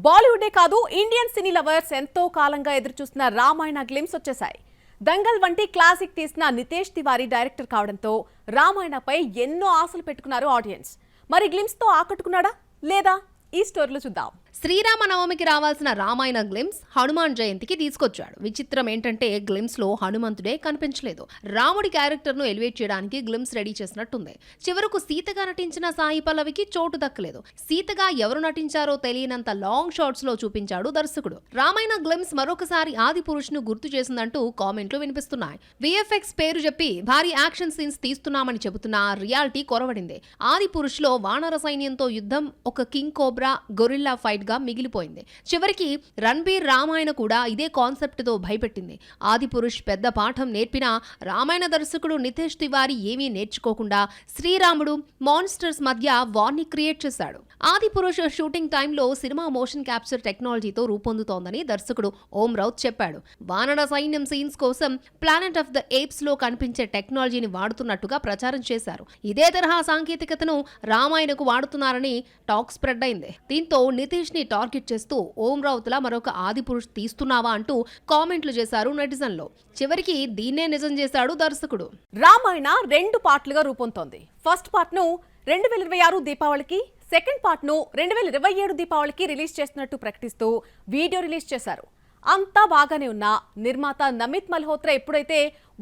బాలీవుడే కాదు Indian cine lovers ఎంతో కాలంగా ఎదురుచూస్తున్న రామాయణ గ్లిమ్స్ వచ్చేసాయి. దంగల్ వంటి క్లాసిక్ తీసిన నితేష్ తివారీ డైరెక్టర్ కావడంతో రామాయణపై ఎన్నో ఆశలు పెట్టుకున్నారు ఆడియన్స్. మరి గ్లిమ్స్ తో ఆకట్టుకున్నాడా లేదా? ఈ స్టోరీలో చూద్దాం. శ్రీరామనవమికి రావాల్సిన రామాయణ గ్లిమ్స్ హనుమాన్ జయంతికి తీసుకొచ్చాడు. విచిత్రం ఏంటంటే గ్లిమ్స్ లో హనుమంతుడే కనిపించలేదు. రాముడి క్యారెక్టర్ ను ఎలివేట్ చేయడానికి గ్లిమ్స్ రెడీ చేసినట్టుంది. చివరకు సీతగా నటించిన సాయి పల్లవికి చోటు దక్కలేదు. సీతగా ఎవరు నటించారో తెలియనంత లాంగ్ షాట్స్ లో చూపించాడు దర్శకుడు. రామాయణ గ్లిమ్స్ మరొకసారి ఆది పురుష్ ను గుర్తు చేసిందంటూ కామెంట్లు వినిపిస్తున్నాయి. విఎఫ్ఎక్స్ పేరు చెప్పి భారీ యాక్షన్ సీన్స్ తీస్తున్నామని చెబుతున్నా రియాలిటీ కొరవడింది. ఆది పురుష్ లో వానర సైన్యంతో యుద్ధం ఒక కింగ్ కోబ్రా గొరిల్లా ఫైట్ గా మిగిలిపోయింది. చివరికి రణబీర్ రామాయణ కూడా ఇదే కాన్సెప్ట్ తో భయపెట్టింది. ఆది పురుష్ పెద్ద పాఠం నేర్పినా రామాయణ దర్శకుడు నితేష్ తివారీ ఏమీ నేర్చుకోకుండా శ్రీరాముడు మాన్స్టర్స్ మధ్య వార్ని క్రియేట్ చేశాడు. ఆది పురుష్ షూటింగ్ టైంలో సినిమా మోషన్ క్యాప్చర్ టెక్నాలజీతో రూపొందుతోందని దర్శకుడు ఓం రౌత్ చెప్పాడు. వానర సైన్యం సీన్స్ కోసం ప్లానెట్ ఆఫ్ ద ఏప్స్ లో కనిపించే టెక్నాలజీని వాడుతున్నట్టుగా ప్రచారం చేశారు. ఇదే తరహా సాంకేతికతను రామాయణకు వాడుతున్నారని టాక్ స్ప్రెడ్ అయింది. దీంతో నితేష్ ని టార్గెట్ చేస్తూ ఓం రౌత్ లా మరొక ఆది పురుష్ తీస్తున్నావా అంటూ కామెంట్లు చేశారు నెటిజన్లో. చివరికి దీన్నే నిజం చేశాడు దర్శకుడు. రామాయణ 2 పార్ట్లుగా రూపొందుతోంది. ఫస్ట్ పార్ట్ ను 2026 దీపావళికి, సెకండ్ పార్ట్ ను 2027 దీపావళికి రిలీజ్ చేస్తున్నట్టు ప్రకటిస్తూ వీడియో రిలీజ్ చేశారు. అంతా బాగానే ఉన్నా నిర్మాత నమిత్ మల్హోత్రా ఎప్పుడైతే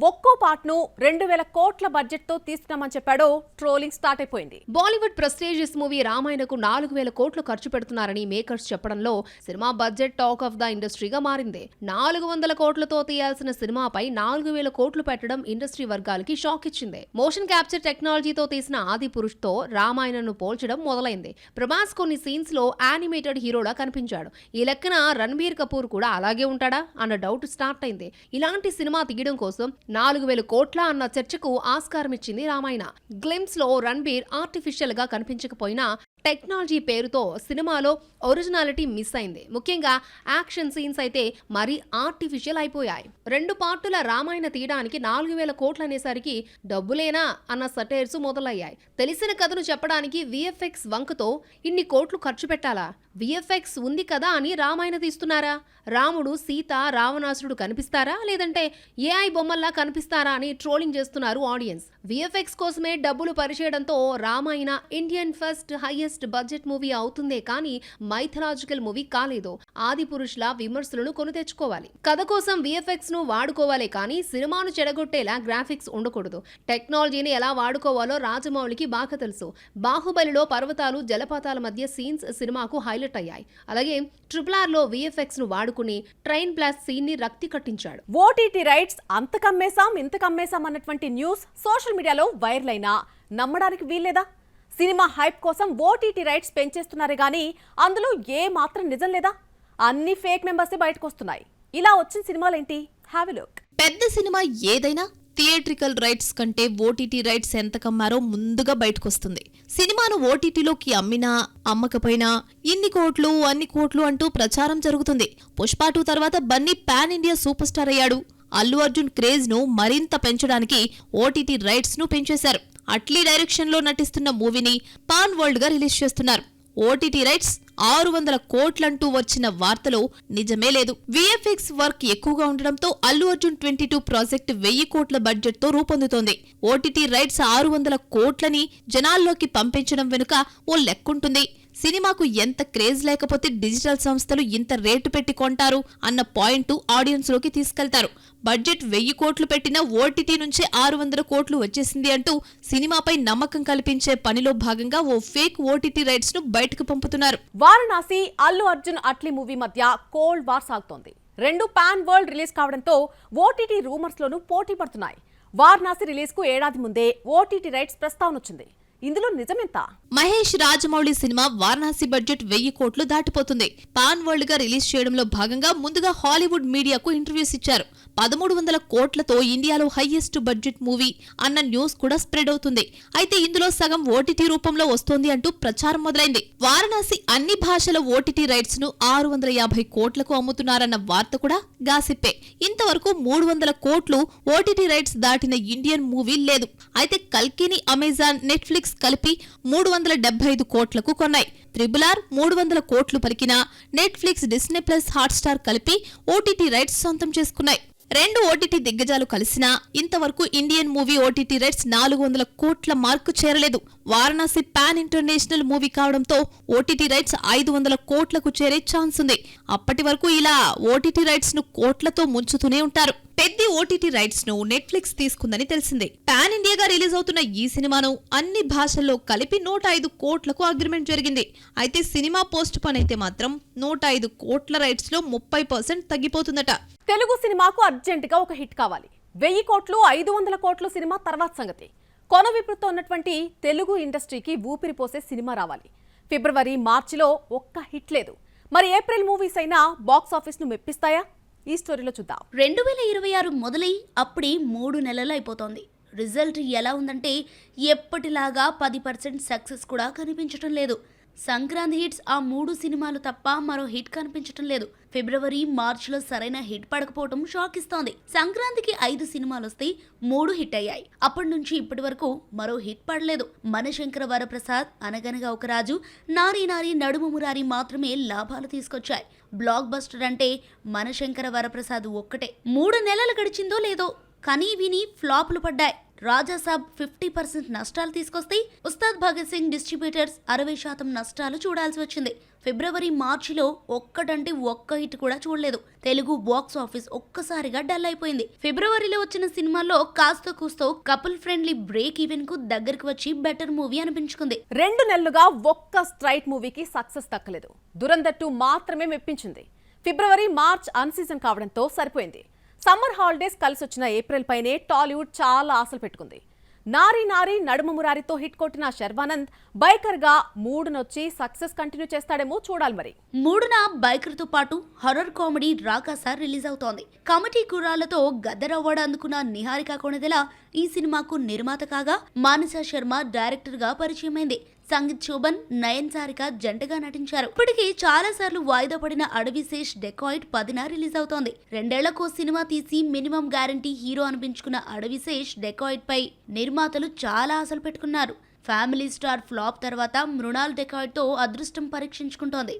ఒక్కో పార్ట్ ను 2000 కోట్ల బడ్జెట్ తో తీస్తున్నామని చెప్పాడో ట్రోలింగ్ స్టార్ట్ అయిపోయింది. బాలీవుడ్ ప్రెస్టీజియస్ మూవీ రామాయణకు 4000 కోట్లు ఖర్చు పెడుతున్నారని మేకర్స్ చెప్పడంలో cinema budget talk of the ఇండస్ట్రీగా మారింది. 400 కోట్లతో తీయాల్సిన సినిమాపై 4000 కోట్లు పెట్టడం ఇండస్ట్రీ వర్గాలకి షాక్ ఇచ్చింది. మోషన్ క్యాప్చర్ టెక్నాలజీతో తీసిన ఆది పురుష్ తో రామాయణను పోల్చడం మొదలైంది. ప్రభాస్ కొన్ని సీన్స్ లో యానిమేటెడ్ హీరోలా కనిపించాడు. ఈ లెక్కన రణబీర్ కపూర్ కూడా అలాగే ఉంటాడా అన్న డౌట్ స్టార్ట్ అయింది. ఇలాంటి సినిమా తీయడం కోసం 4000 కోట్ల అన్న చర్చకు ఆస్కారం ఇచ్చింది రామాయణ. గ్లిమ్స్ లో రణబీర్ ఆర్టిఫిషియల్ గా కనిపించకపోయినా టెక్నాలజీ పేరుతో సినిమాలో ఒరిజినాలిటీ మిస్ అయింది. ముఖ్యంగా యాక్షన్ సీన్స్ అయితే మరీ ఆర్టిఫిషియల్ అయిపోయాయి. 2 పార్టుల రామాయణ తీయడానికి 4000 కోట్లు అనేసరికి డబ్బులేనా అన్న సటైర్స్ మొదలయ్యాయి. తెలిసిన కథను చెప్పడానికి విఎఫ్ఎక్స్ వంకతో ఇన్ని కోట్లు ఖర్చు పెట్టాలా? విఎఫ్ఎక్స్ ఉంది కదా అని రామాయణ తీస్తున్నారా? రాముడు, సీత, రావణాసురుడు కనిపిస్తారా లేదంటే ఏఐ బొమ్మల్లా కనిపిస్తారా అని ట్రోలింగ్ చేస్తున్నారు ఆడియన్స్. విఎఫ్ఎక్స్ కోసమే డబ్బులు పరిచేయడంతో Ramayana Indian first highest budget movie అవుతుందే కానీ మైథలాజికల్ మూవీ కాలేదు. ఆది పురుషుల విమర్శలను కొని తెచ్చుకోవాలి. కథ కోసం విఎఫ్ఎక్స్ ను వాడుకోవాలే కానీ సినిమాను చెడగొట్టేలా గ్రాఫిక్స్ ఉండకూడదు. టెక్నాలజీని ఎలా వాడుకోవాలో రాజమౌళికి బాగా తెలుసు. బాహుబలిలో పర్వతాలు, జలపాతాల మధ్య సీన్స్ సినిమాకు హైలైట్ అయ్యాయి. అలాగే RRR లో విఎఫ్ఎక్స్ ను వాడుకుని ట్రైన్ ప్లాస్ సీన్ ని రక్తి కట్టించాడు. ఓటీటీ రైట్స్ అంత కమ్మేశాం ఇంత కమ్మేశాం అన్నటువంటి న్యూస్ సోషల్ మీడియాలో వైరల్ అయినా నమ్మడానికి వీల్లేదా? సినిమా హైప్ కోసం ఓటీటీ రైట్స్ పెంచేస్తున్నారే గానీ అందులో ఏ మాత్రం నిజం లేదా? అన్ని ఫేక్ మెంబర్సే బయటకు వస్తున్నాయి. ఇలా వచ్చిన సినిమాలేంటి? Have a look. పెద్ద సినిమా ఏదైనా థియేట్రికల్ రైట్స్ కంటే ఓటీటీ రైట్స్ ఎంత కమ్మారో ముందుగా బయటకొస్తుంది. సినిమాను ఓటీటీలోకి అమ్మినా అమ్మకపోయినా ఇన్ని కోట్లు అన్ని కోట్లు అంటూ ప్రచారం జరుగుతుంది. పుష్ప 2 తర్వాత Bunny pan India super star అయ్యాడు. అల్లు అర్జున్ క్రేజ్ ను మరింత పెంచడానికి ఓటీటీ రైట్స్ ను పెంచేశారు. అట్లీ డైరెక్షన్ లో నటిస్తున్న మూవీని పాన్ వరల్డ్ గా రిలీజ్ చేస్తున్నారు. ఓటీటీ రైట్స్ 600 కోట్లంటూ వచ్చిన వార్తలో నిజమే లేదు. విఎఫ్ఎక్స్ వర్క్ ఎక్కువగా ఉండడంతో అల్లు అర్జున్ 22 ప్రాజెక్ట్ 1000 కోట్ల బడ్జెట్ తో రూపొందుతోంది. ఓటీటీ రైట్స్ 600 కోట్లని జనాల్లోకి పంపించడం వెనుక ఓ లెక్కుంటుంది. సినిమాకు ఎంత క్రేజ్ లేకపోతే డిజిటల్ సంస్థలు ఇంత రేటు పెట్టి కొంటారు అన్న పాయింట్ ఆడియన్స్ లోకి తీసుకెళ్తారు. బడ్జెట్ 1000 కోట్లు పెట్టినా ఓటీటీ నుంచే 600 కోట్లు వచ్చేసింది అంటూ సినిమాపై నమ్మకం కల్పించే పనిలో భాగంగా ఓ ఫేక్ ఓటీటీ రైట్స్ ను బయటకు పంపుతున్నారు. వారణాసి, అల్లు అర్జున్ అట్లీ మూవీ మధ్య కోల్డ్ వార్ సాగుతోంది. 2 పాన్ వరల్డ్ రిలీజ్ కావడంతో ఓటీటీ రూమర్స్ లోనూ పోటీ పడుతున్నాయి. వారణాసి రిలీజ్ కు ఏడాది ముందే ఓటీటీ రైట్స్ ప్రస్తావన వచ్చింది. ఇందులో నిజమెంత? మహేష్ రాజమౌళి సినిమా వారణాసి బడ్జెట్ 1000 కోట్లు దాటిపోతుంది. పాన్ వరల్డ్ గా రిలీజ్ చేయడంలో భాగంగా ముందుగా హాలీవుడ్ మీడియాకు ఇంటర్వ్యూస్ ఇచ్చారు. 1300 కోట్లతో ఇండియాలో హైయెస్ట్ బడ్జెట్ మూవీ అన్న న్యూస్ కూడా స్ప్రెడ్ అవుతుంది. అయితే ఇందులో సగం ఓటీటీ రూపంలో వస్తోంది అంటూ ప్రచారం మొదలైంది. వారణాసి అన్ని భాషల ఓటీటీ రైట్స్ ను 650 కోట్లకు అమ్ముతున్నారన్న వార్త కూడా గాసిప్పే. ఇంతవరకు 300 కోట్లు ఓటీటీ రైట్స్ దాటిన ఇండియన్ మూవీ లేదు. అయితే కల్కిని అమెజాన్, నెట్ఫ్లిక్స్ నెట్ఫ్లిక్స్ కలిపి 375 కోట్లకు కొన్నాయి. RRR 300 కోట్లు పలికిన నెట్ఫ్లిక్స్, డిస్నీ ప్లస్, హాట్స్టార్ కలిపి ఓటీటీ రైట్స్ సొంతం చేసుకున్నాయి. రెండు ఓటీటీ దిగ్గజాలు కలిసినా ఇంతవరకు ఇండియన్ మూవీ ఓటీటీ రైట్స్ 400 కోట్ల మార్కు చేరలేదు. వారణాసి పాన్ ఇంటర్నేషనల్ మూవీ కావడంతో ఓటీటీ రైట్స్ 500 కోట్లకు చేరే ఛాన్స్ ఉంది. అప్పటి వరకు ఇలా ఓటీటీ రైట్స్ ను కోట్లతో ముంచుతూనే ఉంటారు. పెద్ద ఓటీటీ రైట్స్ ను నెట్ఫ్లిక్స్ తీసుకుందని తెలిసిందే. పాన్ ఇండియాగా రిలీజ్ అవుతున్న ఈ సినిమాను అన్ని భాషల్లో కలిపి 105 కోట్లకు అగ్రిమెంట్ జరిగింది. అయితే సినిమా పోస్ట్ పోన్ అయితే మాత్రం 105 కోట్ల రైట్స్ లో 30% తగ్గిపోతుందట. తెలుగు సినిమాకు అర్జెంటుగా ఒక హిట్ కావాలి. 1000 కోట్లు 500 కోట్లు సినిమా తర్వాత సంగతి. కొన విపృతో ఉన్నటువంటి తెలుగు ఇండస్ట్రీకి ఊపిరి పోసే సినిమా రావాలి. ఫిబ్రవరి, మార్చిలో ఒక్క హిట్ లేదు. మరి ఏప్రిల్ మూవీస్ అయినా బాక్స్ ఆఫీస్ ను మెప్పిస్తాయా? ఈ స్టోరీలో చూద్దాం. 2026 మొదలై అప్పుడే 3 నెలలు అయిపోతోంది. రిజల్ట్ ఎలా ఉందంటే ఎప్పటిలాగా 10% సక్సెస్ కూడా కనిపించటం లేదు. సంక్రాంతి హిట్స్ ఆ 3 సినిమాలు తప్ప మరో హిట్ కనిపించటం లేదు. ఫిబ్రవరి, మార్చిలో సరైన హిట్ పడకపోవడం షాక్ ఇస్తోంది. సంక్రాంతికి 5 సినిమాలు వస్తే 3 హిట్ అయ్యాయి. అప్పటి నుంచి ఇప్పటి వరకు మరో హిట్ పడలేదు. మనశంకర వరప్రసాద్, అనగనగా ఒక రాజు, నారీ నారీ నడుమ మురారి మాత్రమే లాభాలు తీసుకొచ్చాయి. బ్లాక్ బస్టర్ అంటే మనశంకర వరప్రసాద్ ఒక్కటే. 3 నెలలు గడిచిందో లేదో కానీ విని ఫ్లాపులు పడ్డాయి. రాజాసాబ్ 50% నష్టాలు తీసుకొస్తే ఉస్తాద్ భగత్ సింగ్ డిస్ట్రిబ్యూటర్స్ 60% నష్టాలు చూడాల్సి వచ్చింది. ఫిబ్రవరి, మార్చిలో ఒక్కటంటే ఒక్క హిట్ కూడా చూడలేదు. తెలుగు బాక్స్ ఆఫీస్ ఒక్కసారిగా డల్ అయిపోయింది. ఫిబ్రవరిలో వచ్చిన సినిమాల్లో కాస్త కూస్తో కపుల్ ఫ్రెండ్లీ బ్రేక్ ఈవెన్ కు దగ్గరకు వచ్చి బెటర్ మూవీ అనిపించుకుంది. 2 నెలలుగా ఒక్క స్ట్రైట్ మూవీకి సక్సెస్ దక్కలేదు. దురంధర్ 2 మాత్రమే మెప్పించింది. ఫిబ్రవరి, మార్చ్ అన్ సీజన్ కావడంతో సరిపోయింది. సమ్మర్ హాలిడేస్ కలిసొచ్చిన ఏప్రిల్ పైనే టాలీవుడ్ చాలా ఆశలు పెట్టుకుంది. నారీ నారీ నడుమ మురారితో హిట్ కొట్టిన శర్వానంద్ బైకర్ గా 3 సక్సెస్ కంటిన్యూ చేస్తాడేమో చూడాలి. మరి 3న బైకర్ తో పాటు హర్రర్ కామెడీ రాకాస రిలీజ్ అవుతోంది. కమిటీ కుర్రాళ్లతో గద్దర్ అవార్డు అందుకున్న నిహారిక కొణిదెల ఈ సినిమాకు నిర్మాత కాగా, మానస శర్మ డైరెక్టర్ గా పరిచయమైంది. సంగీత్ శోభన్, నయన్ సారిక జంటగా నటించారు. ఇప్పటికే చాలా సార్లు వాయిదా పడిన అడవిశేష్ డెకాయిట్ 10న రిలీజ్ అవుతోంది. 2 ఏళ్లకో సినిమా తీసి minimum guarantee hero అనిపించుకున్న Adivi Sesh dacoit పై నిర్మాతలు చాలా ఆశలు పెట్టుకున్నారు. ఫ్యామిలీ స్టార్ ఫ్లాప్ తర్వాత మృణాల్ డెకాయిట్ తో అదృష్టం పరీక్షించుకుంటోంది.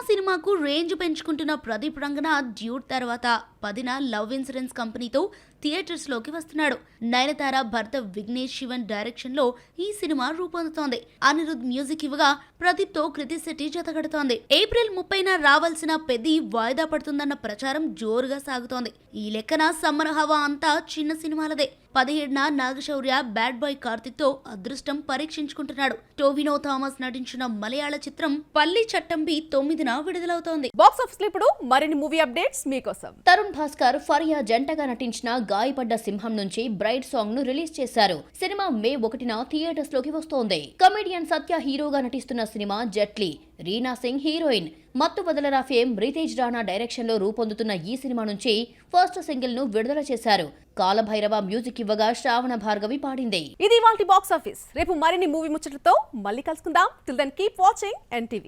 సినిమాకు రేంజ్ పెంచుకుంటున్న ప్రదీప్ రంగనాథ్ డ్యూట్ తర్వాత 10న లవ్ ఇన్సూరెన్స్ కంపెనీతో థియేటర్స్ లోకి వస్తున్నాడు. నయనతార భర్త విఘ్నేష్ శివన్ డైరెక్షన్ లో ఈ సినిమా రూపొందుతోంది. అనిరుద్ మ్యూజిక్ ఇవ్వగా ప్రదీప్ తో కృతి శెట్టి జతగడుతోంది. ఏప్రిల్ 30న రావాల్సిన పెద్ది వాయిదా పడుతుందన్న ప్రచారం జోరుగా సాగుతోంది. ఈ లెక్కన సమ్మర్ హవా అంతా చిన్న సినిమాలదే. 17న నాగశౌర్య బ్యాడ్ బాయ్ కార్తిక్ తో అదృష్టం పరీక్షించుకుంటున్నాడు. టోవినో థామస్ నటించిన మలయాళ చిత్రం పల్లి చట్టంబి 9న విడుదలవుతోంది. బాక్స్ ఆఫీస్ లో ఇప్పుడు మరిన్ని మూవీ అప్డేట్స్ మీకోసం. తరుణ్ భాస్కర్, ఫరియా జంటగా నటించిన గాయపడ్డ సింహం నుంచి బ్రైట్ సాంగ్ ను రిలీజ్ చేశారు. సినిమా మే 1న థియేటర్స్ లోకి వస్తోంది. కమెడియన్ సత్య హీరోగా నటిస్తున్న సినిమా జెట్లీ, రీనా సింగ్ హీరోయిన్. మత్తు వదలరా ఫేమ్ రితేజ్ రాణా డైరెక్షన్ లో రూపొందుతున్న ఈ సినిమా నుంచి ఫస్ట్ సింగిల్ ను విడుదల చేశారు. కాలభైరవ మ్యూజిక్ ఇవ్వగా శ్రావణ భార్గవి పాడింది. ఇది ఇవాల్టి బాక్స్ ఆఫీస్. రేపు మరిన్ని మూవీ ముచ్చట్లతో మళ్ళీ కలుసుకుందాం. Till then keep watching NTV.